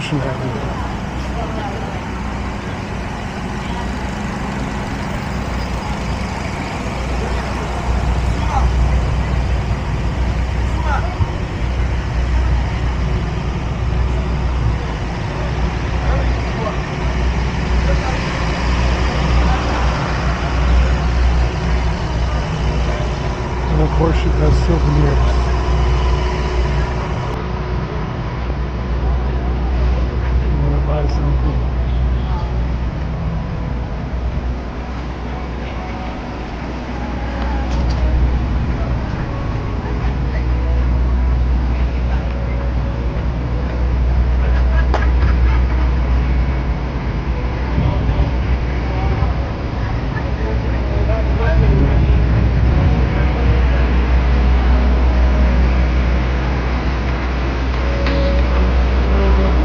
construction happening. And of course it has souvenirs. You want to buy something?